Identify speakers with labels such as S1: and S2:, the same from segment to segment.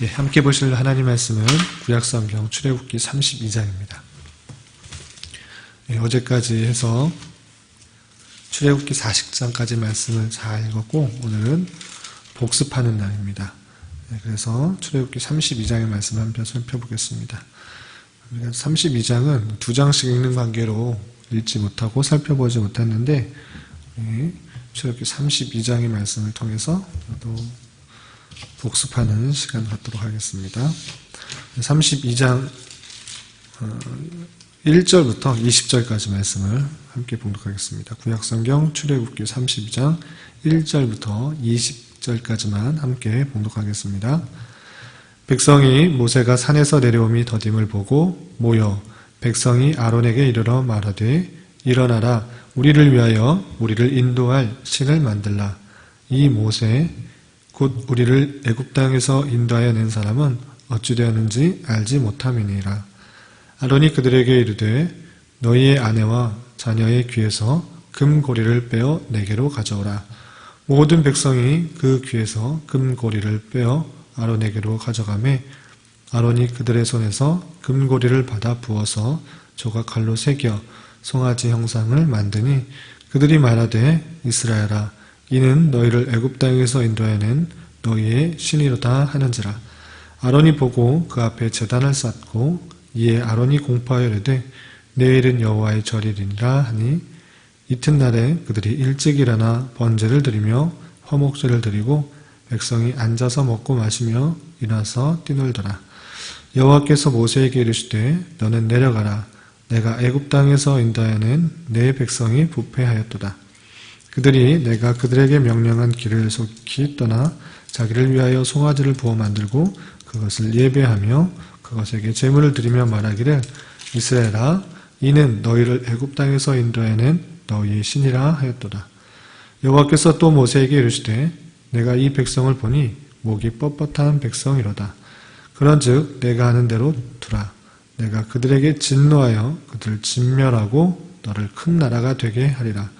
S1: 예, 함께 보실 하나님 말씀은 구약성경 출애굽기 32장입니다. 예, 어제까지 해서 출애굽기 40장까지 말씀을 잘 읽었고 오늘은 복습하는 날입니다. 예, 그래서 출애굽기 32장의 말씀을 한번 살펴보겠습니다. 32장은 두 장씩 읽는 관계로 읽지 못하고 살펴보지 못했는데 출애굽기 32장의 말씀을 통해서 또 복습하는 시간 갖도록 하겠습니다. 32장 1절부터 20절까지 말씀을 함께 봉독하겠습니다. 구약성경 출애굽기 32장 1절부터 20절까지만 함께 봉독하겠습니다. 백성이 모세가 산에서 내려옴이 더딤을 보고 모여 백성이 아론에게 이르러 말하되 일어나라 우리를 위하여 우리를 인도할 신을 만들라. 이 모세 곧 우리를 애굽 땅에서 인도하여 낸 사람은 어찌 되었는지 알지 못함이니라. 아론이 그들에게 이르되 너희의 아내와 자녀의 귀에서 금고리를 빼어 내게로 가져오라. 모든 백성이 그 귀에서 금고리를 빼어 아론에게로 가져가매 아론이 그들의 손에서 금고리를 받아 부어서 조각칼로 새겨 송아지 형상을 만드니 그들이 말하되 이스라엘아 이는 너희를 애굽 땅에서 인도해낸 너희의 신이로다 하는지라. 아론이 보고 그 앞에 제단을 쌓고 이에 아론이 공포하여 이르되 내일은 여호와의 절일이니라 하니 이튿날에 그들이 일찍 일어나 번제를 드리며 화목제를 드리고 백성이 앉아서 먹고 마시며 일어나서 뛰놀더라. 여호와께서 모세에게 이르시되 너는 내려가라. 내가 애굽 땅에서 인도하여낸 내 백성이 부패하였도다. 그들이 내가 그들에게 명령한 길을 속히 떠나 자기를 위하여 송아지를 부어 만들고 그것을 예배하며 그것에게 제물을 드리며 말하기를 이스라엘아 이는 너희를 애굽 땅에서 인도해낸 너희의 신이라 하였도다. 여호와께서 또 모세에게 이르시되 내가 이 백성을 보니 목이 뻣뻣한 백성이로다. 그런즉 내가 하는 대로 두라. 내가 그들에게 진노하여 그들을 진멸하고 너를 큰 나라가 되게 하리라.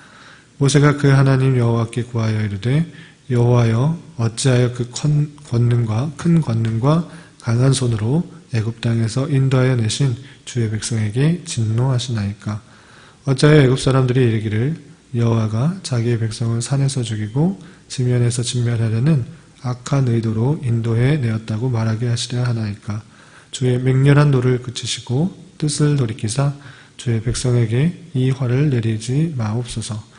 S1: 모세가 그 하나님 여호와께 구하여 이르되 여호와여 어찌하여 그 큰 권능과 강한 손으로 애굽 땅에서 인도하여 내신 주의 백성에게 진노하시나이까. 어찌하여 애굽 사람들이 이르기를 여호와가 자기의 백성을 산에서 죽이고 지면에서 진멸하려는 악한 의도로 인도해 내었다고 말하게 하시려 하나이까. 주의 맹렬한 노를 그치시고 뜻을 돌이키사 주의 백성에게 이 화를 내리지 마옵소서.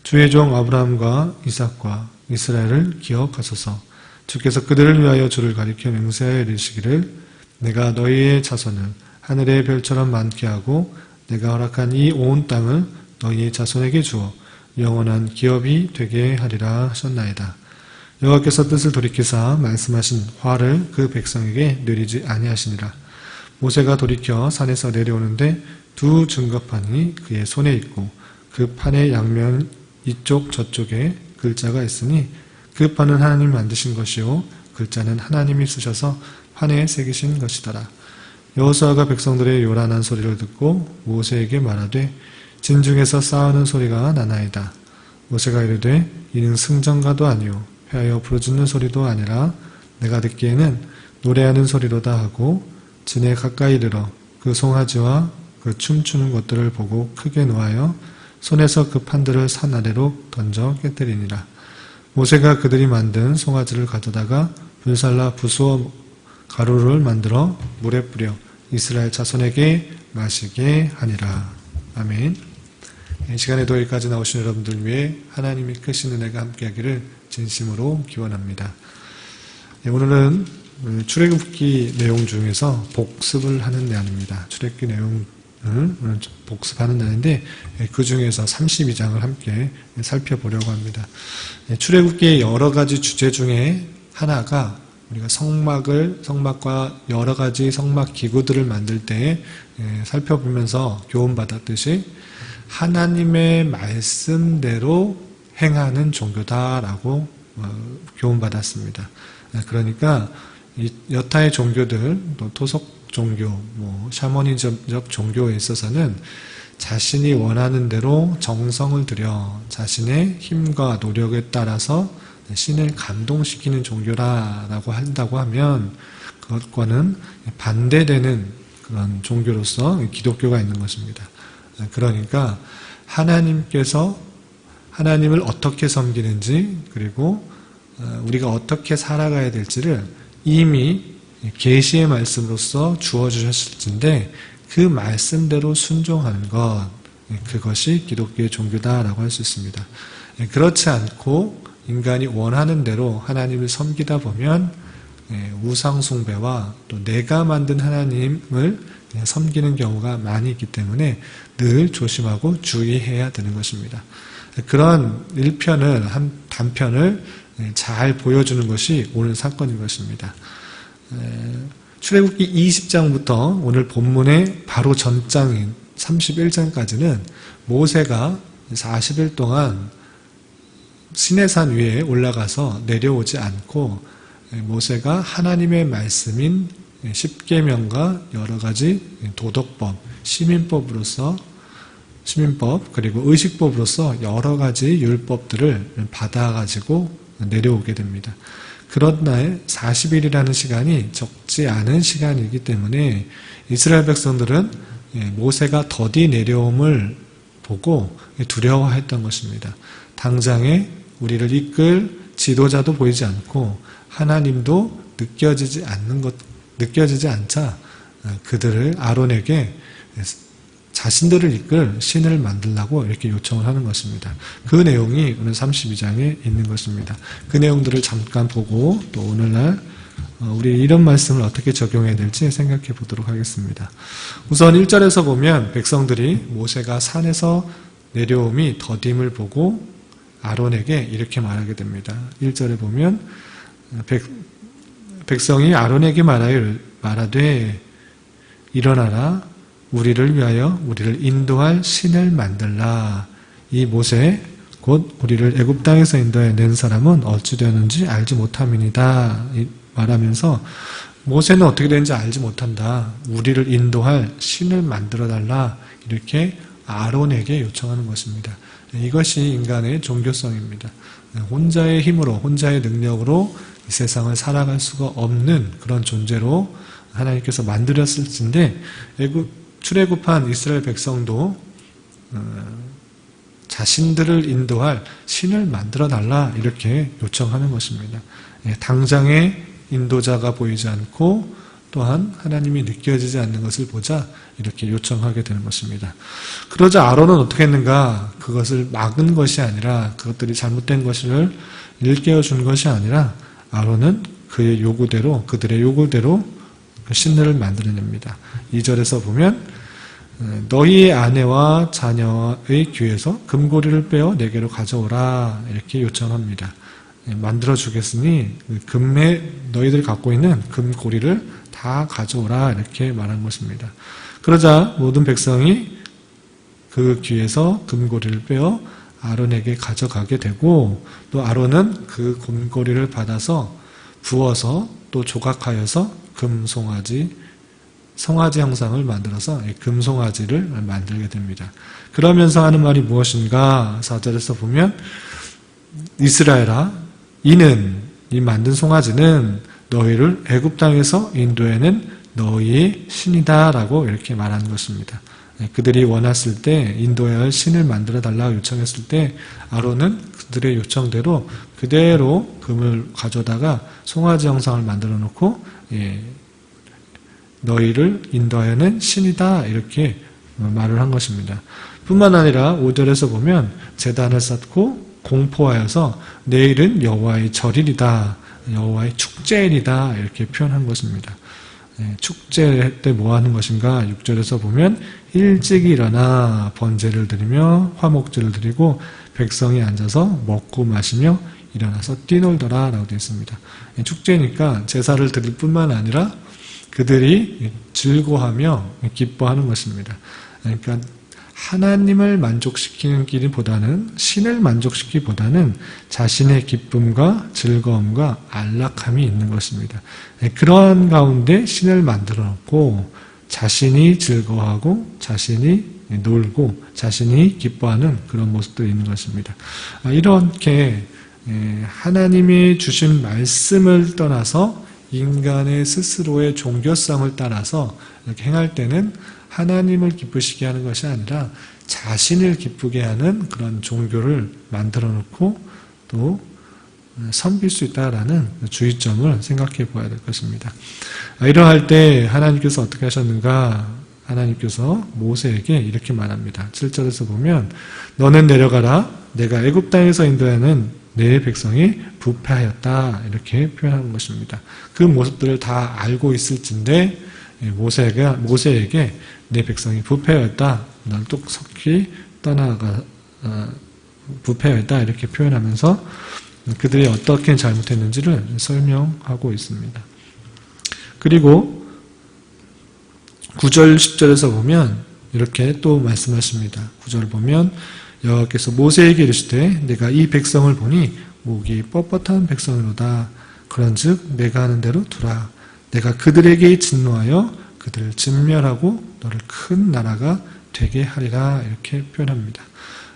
S1: 주의 종 아브라함과 이삭과 이스라엘을 기억하소서. 주께서 그들을 위하여 주를 가리켜 맹세하여 이르시기를 내가 너희의 자손을 하늘의 별처럼 많게 하고 내가 허락한 이 온 땅을 너희의 자손에게 주어 영원한 기업이 되게 하리라 하셨나이다. 여호와께서 뜻을 돌이키사 말씀하신 화를 그 백성에게 내리지 아니하시니라. 모세가 돌이켜 산에서 내려오는데 두 증거판이 그의 손에 있고 그 판의 양면 이쪽 저쪽에 글자가 있으니 그 판은 하나님이 만드신 것이요 글자는 하나님이 쓰셔서 판에 새기신 것이더라. 여호수아가 백성들의 요란한 소리를 듣고 모세에게 말하되 진중에서 싸우는 소리가 나나이다. 모세가 이르되 이는 승전가도 아니요 패하여 부르짖는 소리도 아니라 내가 듣기에는 노래하는 소리로다 하고 진에 가까이 이르러 그 송아지와 그 춤추는 것들을 보고 크게 노하여 손에서 그 판들을 산 아래로 던져 깨뜨리니라. 모세가 그들이 만든 송아지를 가져다가 불살라 부수어 가루를 만들어 물에 뿌려 이스라엘 자손에게 마시게 하니라. 아멘. 이 시간에도 여기까지 나오신 여러분들 위해 하나님이 크신 은혜가 함께하기를 진심으로 기원합니다. 오늘은 출애굽기 내용 중에서 복습을 하는 날입니다. 출애굽기 내용을 복습하는 날인데 그 중에서 32장을 함께 살펴보려고 합니다. 출애굽기의 여러 가지 주제 중에 하나가 우리가 성막과 여러 가지 성막 기구들을 만들 때 살펴보면서 교훈받았듯이 하나님의 말씀대로 행하는 종교다라고 교훈받았습니다. 그러니까 여타의 종교들, 또 토속 종교, 샤머니즘적 종교에 있어서는 자신이 원하는 대로 정성을 들여 자신의 힘과 노력에 따라서 신을 감동시키는 종교라고 한다고 하면 그것과는 반대되는 그런 종교로서 기독교가 있는 것입니다. 그러니까 하나님께서 하나님을 어떻게 섬기는지 그리고 우리가 어떻게 살아가야 될지를 이미 계시의 말씀으로서 주어주셨을 텐데 그 말씀대로 순종하는 것, 그것이 기독교의 종교다라고 할 수 있습니다. 그렇지 않고 인간이 원하는 대로 하나님을 섬기다 보면 우상 숭배와 또 내가 만든 하나님을 섬기는 경우가 많이 있기 때문에 늘 조심하고 주의해야 되는 것입니다. 그런 한 단편을 잘 보여주는 것이 오늘 사건인 것입니다. 출애굽기 20장부터 오늘 본문의 바로 전장인 31장까지는 모세가 40일 동안 시내산 위에 올라가서 내려오지 않고 모세가 하나님의 말씀인 십계명과 여러 가지 도덕법, 시민법 그리고 의식법으로서 여러 가지 율법들을 받아가지고 내려오게 됩니다. 그런 날 40일이라는 시간이 적지 않은 시간이기 때문에 이스라엘 백성들은 모세가 더디 내려옴을 보고 두려워했던 것입니다. 당장에 우리를 이끌 지도자도 보이지 않고 하나님도 느껴지지 않자 그들을 아론에게 자신들을 이끌 신을 만들라고 이렇게 요청을 하는 것입니다. 그 내용이 오늘 32장에 있는 것입니다. 그 내용들을 잠깐 보고 또 오늘날 우리 이런 말씀을 어떻게 적용해야 될지 생각해 보도록 하겠습니다. 우선 1절에서 보면 백성들이 모세가 산에서 내려옴이 더딤을 보고 아론에게 이렇게 말하게 됩니다. 1절에 보면 백성이 아론에게 말하되 일어나라 우리를 위하여 우리를 인도할 신을 만들라. 이 모세 곧 우리를 애굽 땅에서 인도해 낸 사람은 어찌 되었는지 알지 못함이니이다 말하면서 모세는 어떻게 되는지 알지 못한다. 우리를 인도할 신을 만들어 달라. 이렇게 아론에게 요청하는 것입니다. 이것이 인간의 종교성입니다. 혼자의 힘으로 혼자의 능력으로 이 세상을 살아갈 수가 없는 그런 존재로 하나님께서 만들었을 텐데 출애굽한 이스라엘 백성도 자신들을 인도할 신을 만들어 달라 이렇게 요청하는 것입니다. 당장의 인도자가 보이지 않고 또한 하나님이 느껴지지 않는 것을 보자 이렇게 요청하게 되는 것입니다. 그러자 아론은 어떻게 했는가? 그것을 막은 것이 아니라 그것들이 잘못된 것을 일깨워 준 것이 아니라 아론은 그들의 요구대로 신들을 만들어냅니다. 2절에서 보면 너희의 아내와 자녀의 귀에서 금고리를 빼어 내게로 가져오라 이렇게 요청합니다. 만들어주겠으니 너희들 갖고 있는 금고리를 다 가져오라 이렇게 말한 것입니다. 그러자 모든 백성이 그 귀에서 금고리를 빼어 아론에게 가져가게 되고 또 아론은 그 금고리를 받아서 부어서 또 조각하여서 송아지 형상을 만들어서 금송아지를 만들게 됩니다. 그러면서 하는 말이 무엇인가? 4절에서 보면 이스라엘아 이 만든 송아지는 너희를 애굽 땅에서 인도해낸 너희의 신이다 라고 이렇게 말하는 것입니다. 그들이 원했을 때 인도해야 할 신을 만들어 달라고 요청했을 때 아론은 그들의 요청대로 그대로 금을 가져다가 송아지 형상을 만들어 놓고 너희를 인도하여는 신이다 이렇게 말을 한 것입니다. 뿐만 아니라 5절에서 보면 제단을 쌓고 공포하여서 내일은 여호와의 절일이다, 여호와의 축제일이다 이렇게 표현한 것입니다. 축제 때 뭐 하는 것인가? 6절에서 보면 일찍 일어나 번제를 드리며 화목제를 드리고 백성이 앉아서 먹고 마시며 일어나서 뛰놀더라 라고 되어 있습니다. 축제니까 제사를 드릴 뿐만 아니라 그들이 즐거워하며 기뻐하는 것입니다. 그러니까 하나님을 만족시키는 길보다는 신을 만족시키기보다는 자신의 기쁨과 즐거움과 안락함이 있는 것입니다. 그러한 가운데 신을 만들어 놓고 자신이 즐거워하고 자신이 놀고 자신이 기뻐하는 그런 모습도 있는 것입니다. 이렇게 하나님이 주신 말씀을 떠나서 인간의 스스로의 종교성을 따라서 이렇게 행할 때는 하나님을 기쁘시게 하는 것이 아니라 자신을 기쁘게 하는 그런 종교를 만들어 놓고 또 섬길 수 있다라는 주의점을 생각해 보아야 될 것입니다. 이러할 때 하나님께서 어떻게 하셨는가? 하나님께서 모세에게 이렇게 말합니다. 7절에서 보면 너는 내려가라. 내가 애굽 땅에서 인도하는 내 백성이 부패하였다. 이렇게 표현하는 것입니다. 그 모습들을 다 알고 있을진데 모세에게 내 백성이 부패하였다. 넌 똑똑히 떠나가 부패하였다. 이렇게 표현하면서 그들이 어떻게 잘못했는지를 설명하고 있습니다. 그리고 9절 10절에서 보면 이렇게 또 말씀하십니다. 9절을 보면 여호와께서 모세에게 이르시되 내가 이 백성을 보니 목이 뻣뻣한 백성이로다. 그런즉 내가 하는 대로 두라. 내가 그들에게 진노하여 그들을 진멸하고 너를 큰 나라가 되게 하리라. 이렇게 표현합니다.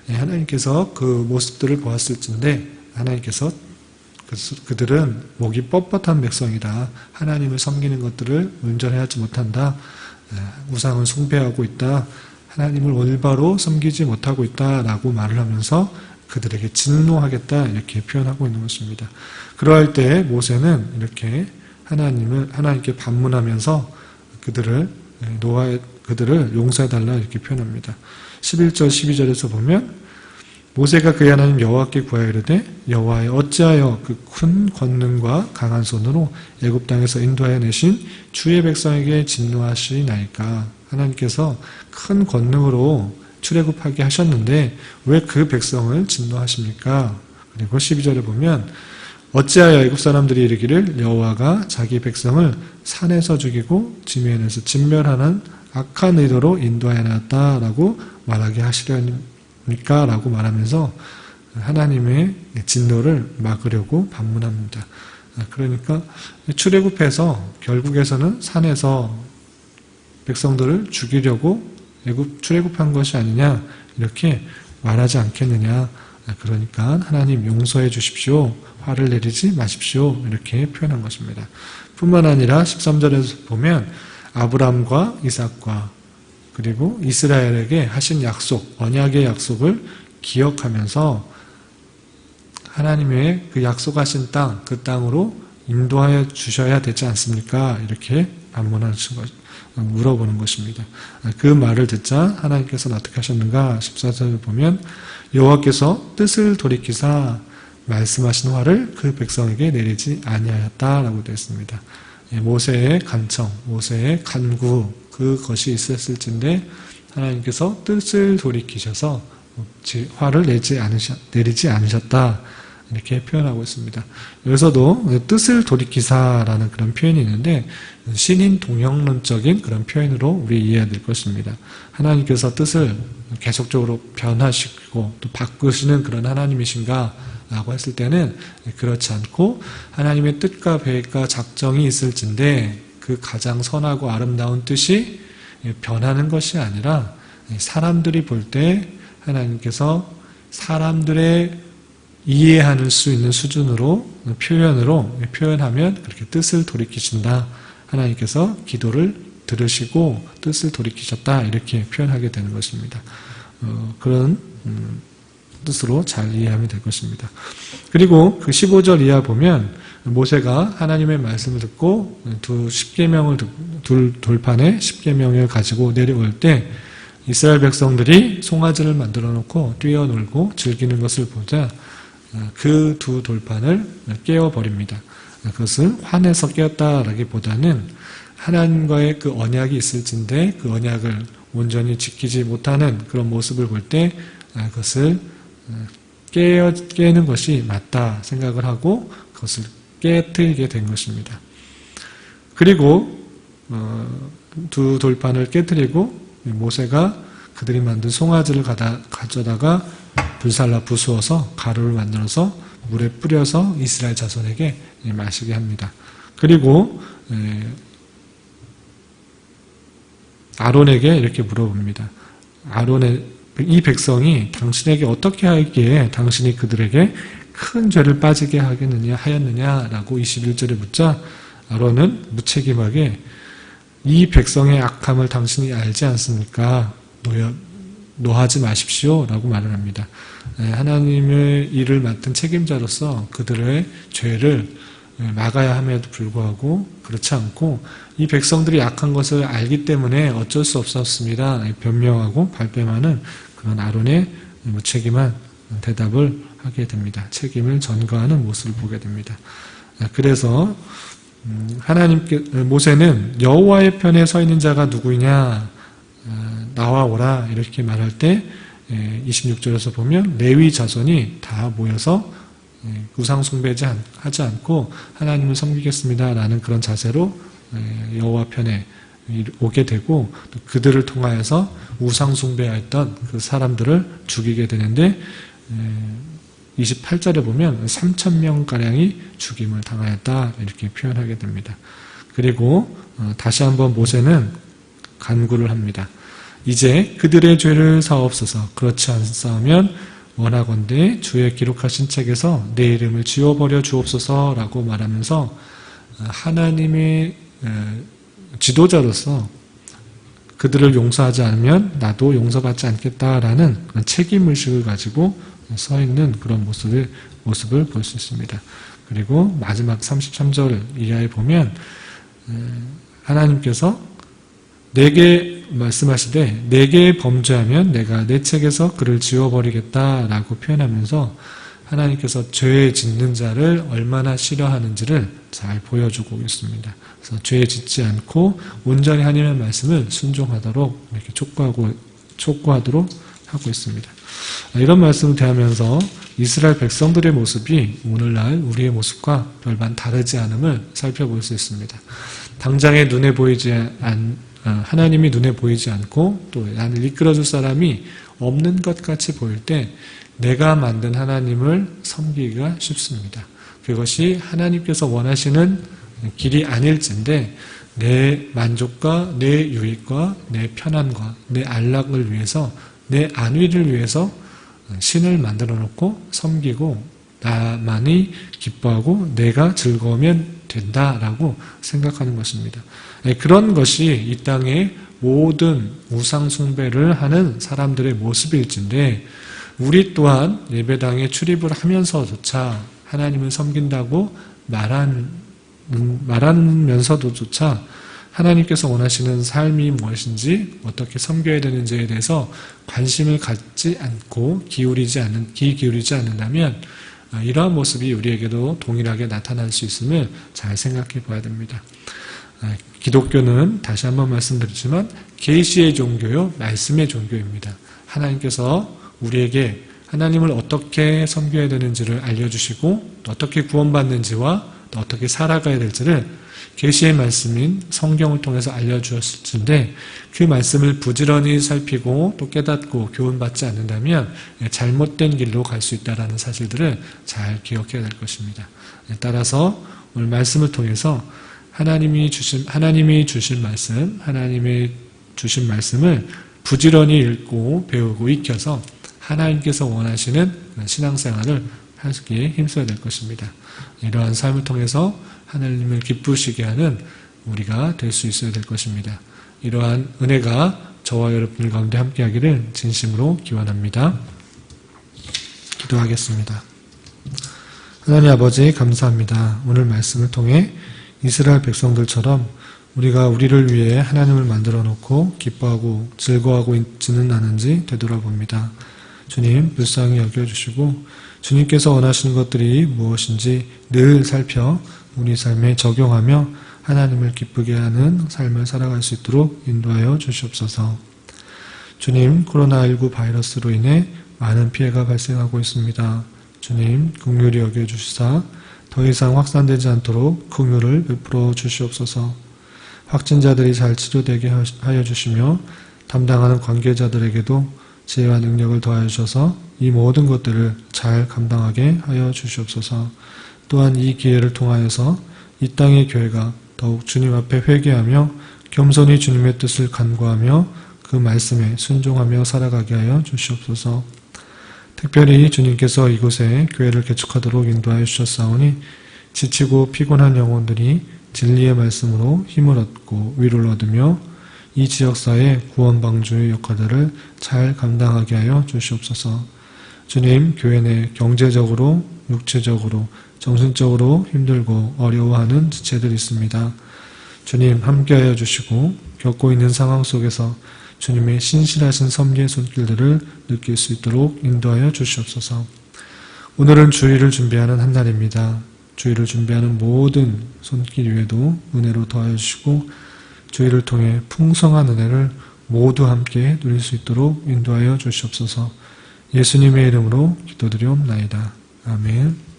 S1: 하나님께서 그 모습들을 보았을진데 하나님께서 그들은 목이 뻣뻣한 백성이다. 하나님을 섬기는 것들을 온전히 하지 못한다. 우상을 숭배하고 있다. 하나님을 올바로 섬기지 못하고 있다라고 말을 하면서 그들에게 진노하겠다 이렇게 표현하고 있는 것입니다. 그러할 때 모세는 이렇게 하나님께 반문하면서 그들을 용서해달라 이렇게 표현합니다. 11절 12절에서 보면 모세가 그의 하나님 여호와께 구하여 이르되 여호와여 어찌하여 그 큰 권능과 강한 손으로 애굽 땅에서 인도하여 내신 주의 백성에게 진노하시나이까. 하나님께서 큰 권능으로 출애굽하게 하셨는데 왜 그 백성을 진노하십니까? 그리고 12절에 보면 어찌하여 애굽 사람들이 이르기를 여호와가 자기 백성을 산에서 죽이고 지면에서 진멸하는 악한 의도로 인도하여 놨다라고 말하게 하시려니까 라고 말하면서 하나님의 진노를 막으려고 반문합니다. 그러니까 출애굽해서 결국에서는 산에서 백성들을 죽이려고 출애굽한 것이 아니냐 이렇게 말하지 않겠느냐. 그러니까 하나님 용서해 주십시오. 화를 내리지 마십시오. 이렇게 표현한 것입니다. 뿐만 아니라 13절에서 보면 아브람과 이삭과 그리고 이스라엘에게 하신 약속, 언약의 약속을 기억하면서 하나님의 그 약속하신 땅, 그 땅으로 인도하여 주셔야 되지 않습니까? 이렇게 물어보는 것입니다. 그 말을 듣자 하나님께서는 어떻게 하셨는가? 14절을 보면 여호와께서 뜻을 돌이키사 말씀하신 화를 그 백성에게 내리지 아니하였다라고 되어 있습니다. 모세의 간청, 모세의 간구 그것이 있었을진데 하나님께서 뜻을 돌이키셔서 화를 내리지 않으셨다 이렇게 표현하고 있습니다. 여기서도 뜻을 돌이키사라는 그런 표현이 있는데 신인 동형론적인 그런 표현으로 우리 이해해야 될 것입니다. 하나님께서 뜻을 계속적으로 변화시키고 또 바꾸시는 그런 하나님이신가 라고 했을 때는 그렇지 않고 하나님의 뜻과 계획과 작정이 있을진데 그 가장 선하고 아름다운 뜻이 변하는 것이 아니라 사람들이 볼 때 하나님께서 사람들의 이해할 수 있는 수준으로 표현하면 그렇게 뜻을 돌이키신다. 하나님께서 기도를 들으시고 뜻을 돌이키셨다. 이렇게 표현하게 되는 것입니다. 그런 뜻으로 잘 이해하면 될 것입니다. 그리고 그 15절 이하 보면 모세가 하나님의 말씀을 듣고 둘 돌판에 10계명을 가지고 내려올 때 이스라엘 백성들이 송아지를 만들어 놓고 뛰어놀고 즐기는 것을 보자 그 두 돌판을 깨워버립니다. 그것을 화내서 깨웠다라기보다는 하나님과의 그 언약이 있을진데 그 언약을 온전히 지키지 못하는 그런 모습을 볼 때 그것을 깨는 것이 맞다 생각을 하고 그것을 깨뜨리게 된 것입니다. 그리고 두 돌판을 깨뜨리고 모세가 그들이 만든 송아지를 가져다가 불살라 부수어서 가루를 만들어서 물에 뿌려서 이스라엘 자손에게 마시게 합니다. 그리고 아론에게 이렇게 물어봅니다. 이 백성이 당신에게 어떻게 하기에 당신이 그들에게 큰 죄를 빠지게 하였느냐라고 21절에 묻자 아론은 무책임하게 이 백성의 악함을 당신이 알지 않습니까? 노하지 마십시오 라고 말을 합니다. 하나님의 일을 맡은 책임자로서 그들의 죄를 막아야 함에도 불구하고 그렇지 않고 이 백성들이 악한 것을 알기 때문에 어쩔 수 없었습니다. 변명하고 발뺌하는 그런 아론의 무책임한 대답을 하게 됩니다. 책임을 전가하는 모습을 보게 됩니다. 그래서 모세는 여호와의 편에 서 있는 자가 누구냐 나와 오라 이렇게 말할 때 26절에서 보면 레위 자손이 다 모여서 우상 숭배하지 않고 하나님을 섬기겠습니다 라는 그런 자세로 여호와 편에 오게 되고 또 그들을 통하여서 우상 숭배했던 그 사람들을 죽이게 되는데 28절에 보면 3,000명가량이 죽임을 당하였다 이렇게 표현하게 됩니다. 그리고 다시 한번 모세는 간구를 합니다. 이제 그들의 죄를 사옵소서. 그렇지 않사오면 원하건대 주의 기록하신 책에서 내 이름을 지워버려 주옵소서라고 말하면서 하나님의 지도자로서 그들을 용서하지 않으면 나도 용서받지 않겠다라는 그런 책임의식을 가지고 서 있는 그런 모습을 볼 수 있습니다. 그리고 마지막 33절 이하에 보면 하나님께서 내게 말씀하시되 내게 범죄하면 내가 내 책에서 그를 지워버리겠다라고 표현하면서 하나님께서 죄 짓는 자를 얼마나 싫어하는지를 잘 보여주고 있습니다. 그래서 죄 짓지 않고 온전히 하나님의 말씀을 순종하도록 이렇게 촉구하도록 하고 있습니다. 이런 말씀을 대하면서 이스라엘 백성들의 모습이 오늘날 우리의 모습과 별반 다르지 않음을 살펴볼 수 있습니다. 당장에 하나님이 눈에 보이지 않고 또 나를 이끌어줄 사람이 없는 것 같이 보일 때 내가 만든 하나님을 섬기기가 쉽습니다. 그것이 하나님께서 원하시는 길이 아닐진데 내 만족과 내 유익과 내 편안과 내 안락을 위해서 내 안위를 위해서 신을 만들어 놓고 섬기고 나만이 기뻐하고 내가 즐거우면 된다라고 생각하는 것입니다. 그런 것이 이 땅의 모든 우상 숭배를 하는 사람들의 모습일진데 우리 또한 예배당에 출입을 하면서조차 하나님을 섬긴다고 말하면서도조차 하나님께서 원하시는 삶이 무엇인지 어떻게 섬겨야 되는지에 대해서 관심을 갖지 않고 귀 기울이지 않는다면 이러한 모습이 우리에게도 동일하게 나타날 수 있음을 잘 생각해 봐야 됩니다. 기독교는 다시 한번 말씀드리지만 계시의 종교요 말씀의 종교입니다. 하나님께서 우리에게 하나님을 어떻게 섬겨야 되는지를 알려주시고 또 어떻게 구원받는지와 또 어떻게 살아가야 될지를 계시의 말씀인 성경을 통해서 알려주었을 텐데 그 말씀을 부지런히 살피고 또 깨닫고 교훈받지 않는다면 잘못된 길로 갈 수 있다는 사실들을 잘 기억해야 될 것입니다. 따라서 오늘 말씀을 통해서 하나님이 주신 말씀을 부지런히 읽고 배우고 익혀서 하나님께서 원하시는 신앙생활을 하기에 힘써야 될 것입니다. 이러한 삶을 통해서 하나님을 기쁘시게 하는 우리가 될 수 있어야 될 것입니다. 이러한 은혜가 저와 여러분들 가운데 함께하기를 진심으로 기원합니다. 기도하겠습니다. 하나님 아버지 감사합니다. 오늘 말씀을 통해 이스라엘 백성들처럼 우리가 우리를 위해 하나님을 만들어 놓고 기뻐하고 즐거워하고 있지는 않은지 되돌아봅니다. 주님 불쌍히 여겨주시고 주님께서 원하시는 것들이 무엇인지 늘 살펴 우리 삶에 적용하며 하나님을 기쁘게 하는 삶을 살아갈 수 있도록 인도하여 주시옵소서. 주님, 코로나19 바이러스로 인해 많은 피해가 발생하고 있습니다. 주님, 긍휼히 여겨주시사 더 이상 확산되지 않도록 긍휼을 베풀어 주시옵소서. 확진자들이 잘 치료되게 하여 주시며 담당하는 관계자들에게도 지혜와 능력을 더하여 주셔서 이 모든 것들을 잘 감당하게 하여 주시옵소서. 또한 이 기회를 통하여서 이 땅의 교회가 더욱 주님 앞에 회개하며 겸손히 주님의 뜻을 간구하며 그 말씀에 순종하며 살아가게 하여 주시옵소서. 특별히 주님께서 이곳에 교회를 개척하도록 인도하여 주셨사오니 지치고 피곤한 영혼들이 진리의 말씀으로 힘을 얻고 위로를 얻으며 이 지역사회의 구원 방주의 역할들을 잘 감당하게 하여 주시옵소서. 주님, 교회 내 경제적으로, 육체적으로, 정신적으로 힘들고 어려워하는 지체들이 있습니다. 주님, 함께하여 주시고 겪고 있는 상황 속에서 주님의 신실하신 섭리의 손길들을 느낄 수 있도록 인도하여 주시옵소서. 오늘은 주일을 준비하는 한 날입니다. 주일을 준비하는 모든 손길 위에도 은혜로 더하여 주시고 주일을 통해 풍성한 은혜를 모두 함께 누릴 수 있도록 인도하여 주시옵소서. 예수님의 이름으로 기도드리옵나이다. 아멘.